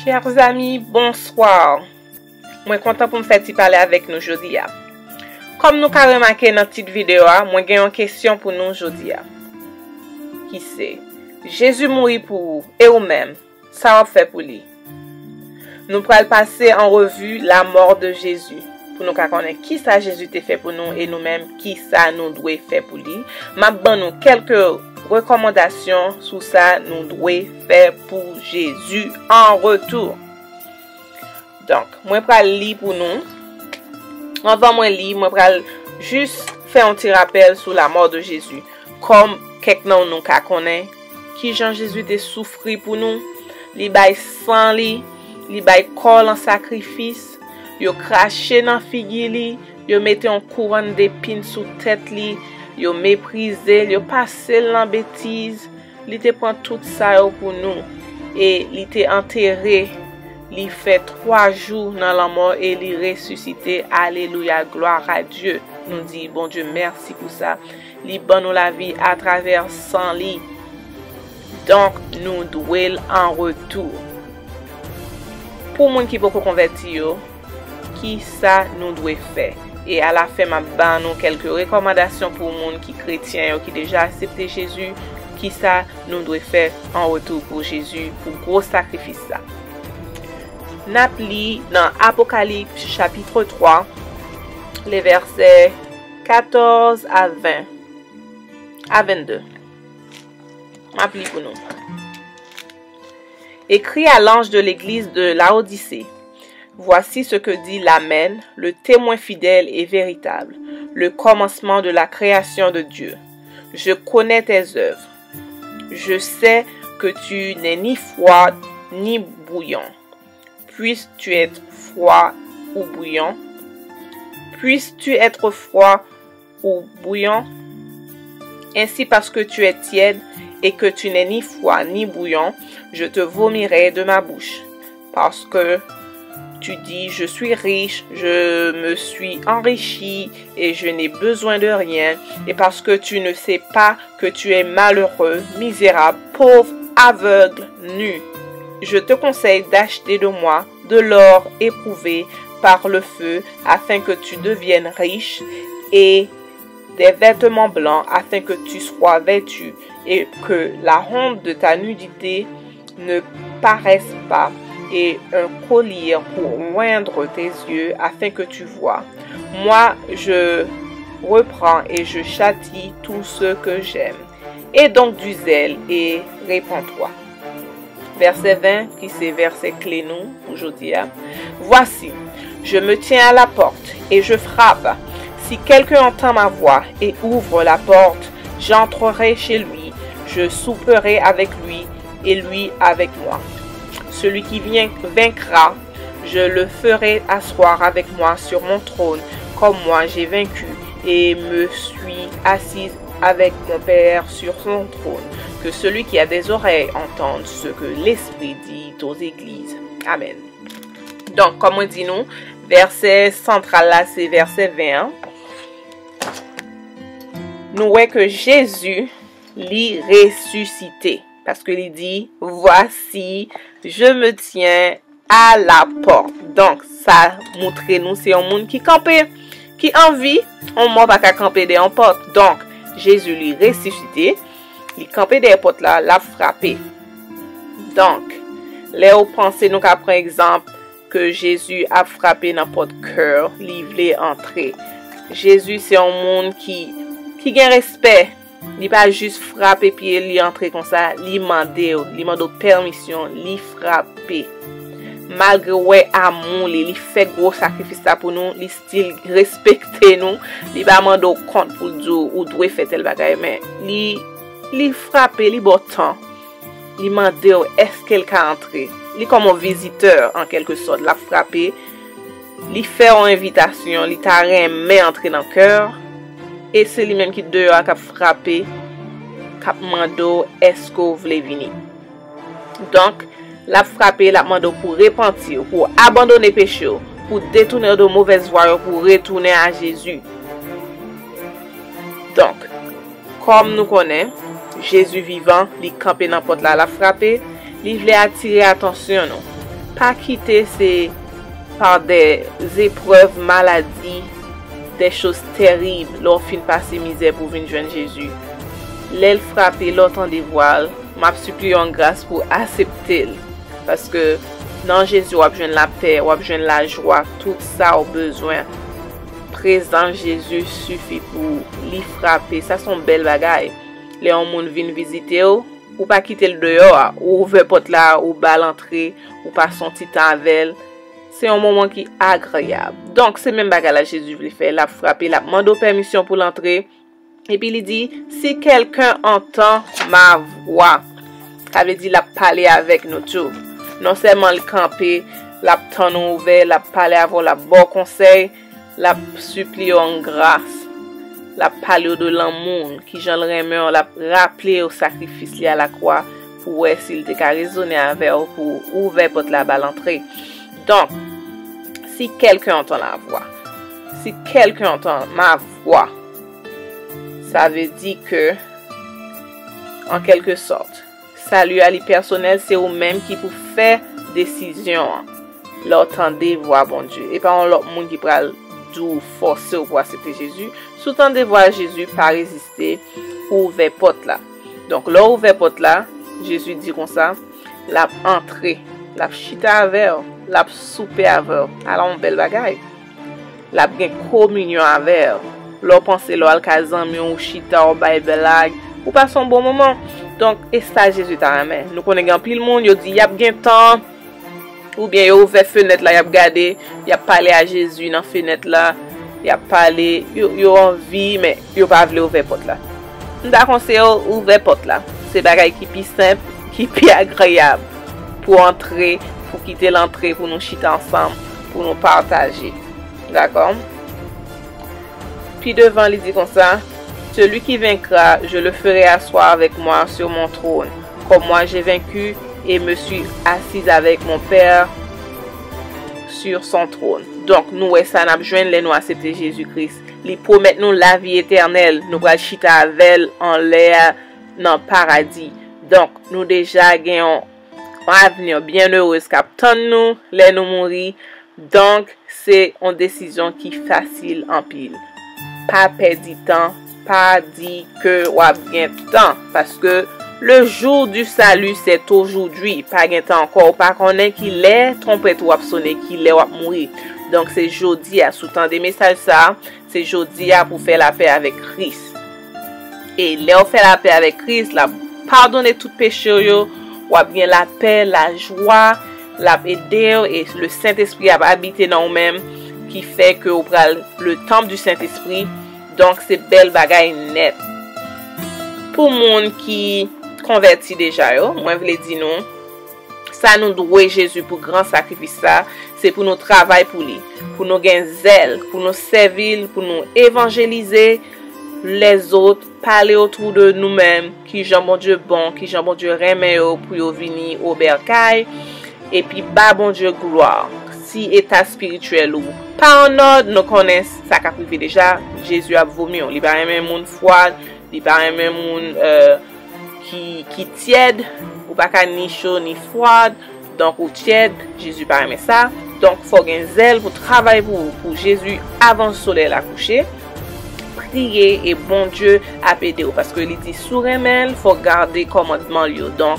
Chers amis, bonsoir. Moi content pour me faire parler avec nous aujourd'hui. Comme nous avons remarqué dans cette vidéo, moi j'ai une question pour nous aujourd'hui. Qui c'est? Jésus mourit pour vous et vous-même. Ça a fait pour lui. Nous pourrons passer en revue la mort de Jésus. Pour nous connaître qui ça Jésus t'a fait pour nous et nous-mêmes qui ça nous doit faire pour lui. Maintenant, nous quelques recommandations sur ça nous devons faire pour Jésus en retour. Donc, moi je vais lire pour nous. Avant moi lire, moi je vais juste faire un petit rappel sur la mort de Jésus. Comme quelqu'un nous connaît, qui Jean Jésus a souffert pour nous, li bay sang li bay corps en sacrifice, yo craché dans figi li, yo mette un couronne d'épines sous tête li, yo méprisé, yo passé en bêtise, li te prend tout ça pour nous et li te enterré, li fait 3 jours dans la mort et li ressuscité. Alléluia, gloire à Dieu. Nous dit bon Dieu merci pour ça. Li ban nous la vie à travers sang li. Donc nous devons en retour. Pour moun qui peut convertir, qui ça nous devons faire? Et à la fin, m'a nous quelques recommandations pour moun qui chrétien qui déjà accepté Jésus, qui ça nous devons faire en retour pour Jésus, pour gros sacrifice ça. Napli dans Apocalypse chapitre 3, les versets 14 à 20 à 22. M'appli pour nous. Écrit à l'ange de l'église de Laodicée. Voici ce que dit l'Amen, le témoin fidèle et véritable, le commencement de la création de Dieu. Je connais tes œuvres. Je sais que tu n'es ni froid ni bouillant. Puisses-tu être froid ou bouillant? Puisses-tu être froid ou bouillant? Ainsi parce que tu es tiède et que tu n'es ni froid ni bouillant, je te vomirai de ma bouche. Parce que tu dis, je suis riche, je me suis enrichi et je n'ai besoin de rien. Et parce que tu ne sais pas que tu es malheureux, misérable, pauvre, aveugle, nu. Je te conseille d'acheter de moi de l'or éprouvé par le feu afin que tu deviennes riche et des vêtements blancs afin que tu sois vêtu et que la honte de ta nudité ne paraisse pas et un collier pour oindre tes yeux afin que tu vois. Moi, je reprends et je châtie tous ceux que j'aime. Et donc du zèle et répands-toi. Verset 20, qui c'est verset clé nous aujourd'hui. Voici, je me tiens à la porte et je frappe. Si quelqu'un entend ma voix et ouvre la porte, j'entrerai chez lui, je souperai avec lui et lui avec moi. Celui qui vaincra, je le ferai asseoir avec moi sur mon trône, comme moi j'ai vaincu et me suis assise avec mon Père sur son trône. Que celui qui a des oreilles entende ce que l'Esprit dit aux églises. Amen. Donc, comme on dit nous, verset central là, c'est verset 20. Nous voyons que Jésus l'y ressuscité. Parce que il dit, voici, je me tiens à la porte. Donc, ça montre nous, c'est un monde qui campe, qui envie, on ne va pas camper des portes. Donc, Jésus l'y ressuscité. Il campait des portes là, l'a frappé. Donc, là, vous pensez nous qu'à prendre exemple que Jésus a frappé dans notre cœur, il voulait entrer. Jésus, c'est un monde qui a respect. Il pas juste frapper puis il entrer comme ça, il demande permission, il frapper. Malgré ouais amour, il fait gros sacrifice pour nous, il style respecter nous, il pas demander compte pour dire ou doit faire tel bagage mais il frappe, il bon temps. Il demande est-ce quelqu'un entrer. Il comme un visiteur en quelque sorte, la frapper. Il fait une invitation, il t'a remis entrer dans le cœur et c'est lui même qui dehors qui a frappé, qui a demandé est-ce que vous voulez venir. Donc, la frapper, la demandé pour repentir, pour abandonner péché, pour détourner de mauvaises voies, pour retourner à Jésus. Donc, comme nous connaissons, Jésus vivant, il campé dans la porte là, la frappé, il voulait attirer attention nous. pas quitter c'est par des épreuves, maladies, des choses terribles, leur fin passer misère pour venir joindre Jésus. L'aile frappé, l'autant des voiles, m'a supplié en grâce pour accepter. Parce que dans Jésus, on a besoin de la paix, on a besoin de la joie, tout ça, on a besoin. Présent Jésus suffit pour l'y frapper. Ça, sont belles bagailles. Les gens viennent visiter, ou pas quitter le dehors, ou ouvrir porte là, ou bas l'entrée, ou pas son petit temps avec elle. C'est un moment qui est agréable. Donc, c'est même bagarre là Jésus voulait faire. Il a frappé, il a demandé permission pour l'entrer. Et puis, il dit, si quelqu'un entend ma voix, ça veut dire, il a parlé avec nous tous. Non seulement le camper, la temps ouvert, la parler avant la bon conseil, la supplier en grâce, la parler de l'amour, qui j'en remet, la rappeler au sacrifice lié à la croix, pour voir s'il était raisonner avec vous, pour ouvrir porte la balle l'entrée. Donc, si quelqu'un entend la voix, si quelqu'un entend ma voix, ça veut dire que, en quelque sorte, salut à lui personnel, c'est vous-même qui pour faire décision, l'entendez voix, bon Dieu. Et pas l'autre monde qui peut nous forcer pour accepter Jésus. Sous-tendez voix Jésus, pas résister, ouvert porte là. Donc, là, ouvert porte là, Jésus dit comme ça, la entrée, la chita avec, la souper avec, alors on belle bagaille. La bien communion avec, l'on pense l'on kazan ou chita ou bail belag, ou pas son bon moment. Donc, et ça Jésus t'a ramène. Nous connaissons plus le monde, il dit y a bien temps, ou bien il ouvert fenêtre là, il a regardé, il a parlé à Jésus dans fenêtre là, il a parlé, il a envie, mais il n'a pas voulu ouvrir porte là. D'accord, c'est ouvrir porte là. C'est bagaille qui plus simple, qui plus agréable pour entrer, pour quitter l'entrée, pour nous chiter ensemble, pour nous partager. D'accord? Puis devant, il dit comme ça, celui qui vaincra, je le ferai asseoir avec moi sur mon trône, comme moi j'ai vaincu et me suis assise avec mon Père sur son trône. Donc, nous, ça n'a besoin de nous accepter Jésus-Christ. Il promet nous la vie éternelle. Nous allons chiter avec en l'air dans le paradis. Donc, nous déjà gagnons un avenir bien heureux qu'attend nous, les nous mourir. Donc, c'est une décision qui est facile en pile. Pas perdre du temps, pas dire que on a bien temps. Parce que le jour du salut, c'est aujourd'hui. Pas de temps encore. Pas qu'on est qu'il est trompé ou sonné, qu'il est ou mourir. Donc, c'est jeudi à sous-temps des messages ça. C'est jeudi à pour faire la paix avec Christ. Et là, on fait la paix avec Christ, la pardonner tout péché, ou bien la paix, la joie, la aider et le Saint-Esprit a habité dans nous-mêmes qui fait que on prend le temple du Saint-Esprit. Donc, c'est belle bagaille net. Pour monde qui converti déjà, moi, je voulais dire non. Ça nous doit Jésus pour grand sacrifice ça. C'est pour nous travailler pour lui. Pour nous gagner zèle, pour nous servir, pour nous évangéliser les autres, parler autour de nous-mêmes, qui Jean bon Dieu bon, qui Jean bon Dieu remet pour venir au bercail. Et puis, bah bon Dieu gloire. Si état spirituel ou pas en ordre, nous connaissons ça qu'a privé déjà. Jésus a vomi. Il pas même monde froid, il pas même monde qui tiède, ou pas ni chaud ni froid. Donc ou tiède, Jésus pas aimé ça. Donc faut gagner zèle pour travailler pour Jésus avant le soleil à coucher. Prier et bon Dieu a aider parce que il dit sous remel, faut garder commandement lui. Donc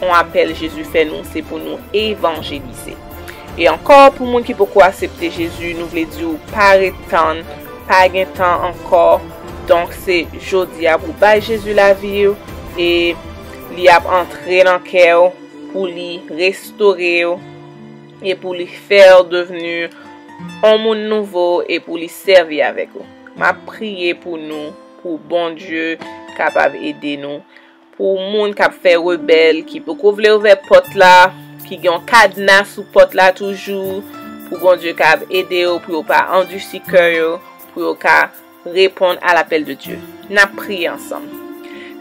on appelle Jésus fait nous, c'est pour nous évangéliser. Et encore pour monde qui peut accepter Jésus, nous voulons dire pas attendre, pas gain temps encore. Donc c'est jeudi à vous bailler Jésus la vie et lui a entré dans le cœur pour lui restaurer et pour lui faire devenir un monde nouveau et pour lui servir avec vous. M'a prié pour nous, pour bon Dieu capable d'aider nous, pour monde qui fait rebelle, qui peut ouvrir porte là, qui ont cadenas sous porte là toujours, pour bon Dieu capable d'aider pour pas endurcir cœur, pour répondre à l'appel de Dieu. N'a prié ensemble.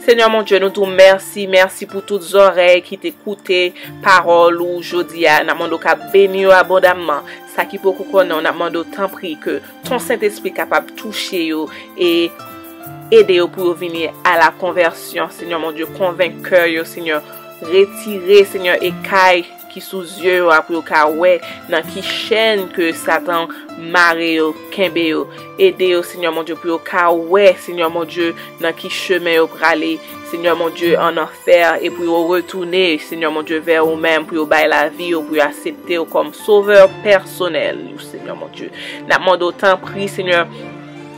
Seigneur mon Dieu, nous te merci, merci pour toutes les oreilles qui t'écoutent, paroles ou aujourd'hui, nous demandons qu'à bénir abondamment. Ça qui peut qu'on a demandé tant pris que ton Saint-Esprit capable de toucher et aider pour venir à la conversion, Seigneur mon Dieu, convaincre, Seigneur, retirer, Seigneur, écailles qui sous yeux pour ka ouais dans qui chaîne que Satan maré au kembe yo. Aidez au Seigneur mon Dieu pour ka ouais Seigneur mon Dieu dans qui chemin au praler Seigneur mon Dieu en enfer et pour retourner Seigneur mon Dieu vers vous-même pour bailler la vie pour accepter comme sauveur personnel Seigneur mon Dieu. N'a demande autant prie Seigneur.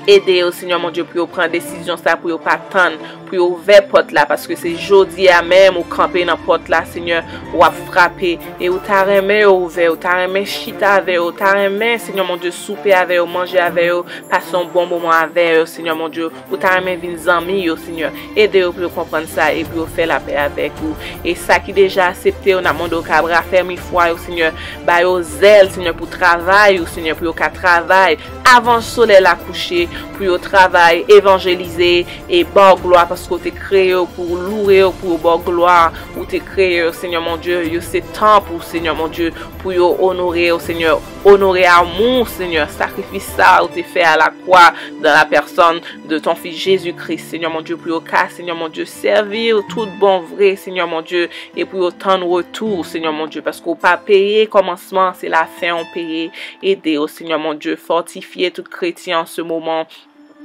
Aidez au Seigneur mon Dieu pour prendre décision ça pour pas attendre pour ouvrir porte là parce que c'est jodi à même ou camper dans porte là Seigneur ou à frapper et ou ta remet ouvert ou ta remet chita avec ou ta remet Seigneur mon Dieu souper avec ou manger avec ou passer un bon moment avec Seigneur mon Dieu ou ta remet venir amis Seigneur aidez au pour comprendre ça et pour faire la paix avec vous et ça qui déjà accepté on a demandé au cabra fermer foi au Seigneur ba au zèle Seigneur pour travail ou Seigneur pour ka travail avant soleil la coucher pour au travail évangéliser et bon gloire parce que tu es créé pour louer pour bon gloire ou tu es créé Seigneur mon Dieu c'est temps pour Seigneur mon Dieu pour honorer au Seigneur honorer amour Seigneur sacrifice ça ou tu fait à la croix dans la personne de ton fils Jésus-Christ Seigneur mon Dieu pour cas Seigneur mon Dieu servir tout bon vrai Seigneur mon Dieu et pour autant de retour Seigneur mon Dieu parce qu'on pas payer commencement c'est la fin on paye aider au Seigneur mon Dieu fortifier tout chrétien en ce moment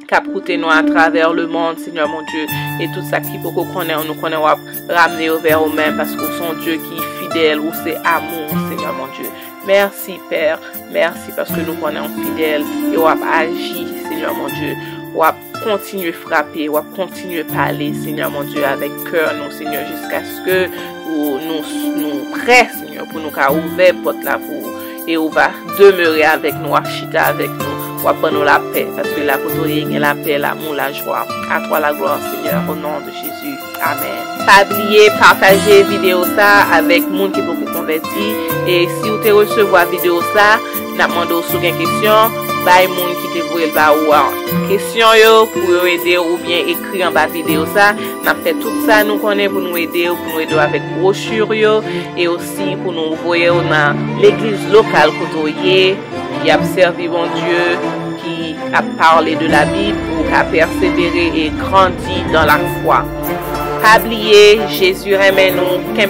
caprouter-nous à travers le monde, Seigneur mon Dieu, et tout ça qui faut qu'on connaît, on nous connaît, on va ramener vers nous-mêmes parce qu'on son Dieu qui est fidèle, ou c'est amour, Seigneur mon Dieu. Merci, Père, merci parce que nous connaissons fidèles et on va agir, Seigneur mon Dieu. On va continuer à frapper, on va continuer à parler, Seigneur mon Dieu, avec cœur, non, Seigneur, jusqu'à ce que nous prêts, Seigneur, pour nous ouvrir porte là pour et on va demeurer avec nous, chita avec nous. Prends-nous la paix, parce que la côté la paix, l'amour, la joie. À toi la gloire, Seigneur, au nom de Jésus. Amen. Pas oublier, partager vidéo ça avec monde qui beaucoup converti. Et si vous te recevoir vidéo ça, n'a demandé sur une question, bah monde qui te voit le bas ou question yo pour aider ou bien écrire en bas vidéo ça. N'a fait tout ça nous connaît pour nous aider avec brochure yo et aussi pour nous envoyer dans l'église locale côté qui a servi bon Dieu, qui a parlé de la Bible pour qu'à persévérer et grandir dans la foi. Pas oublier, Jésus aime nous, qu'un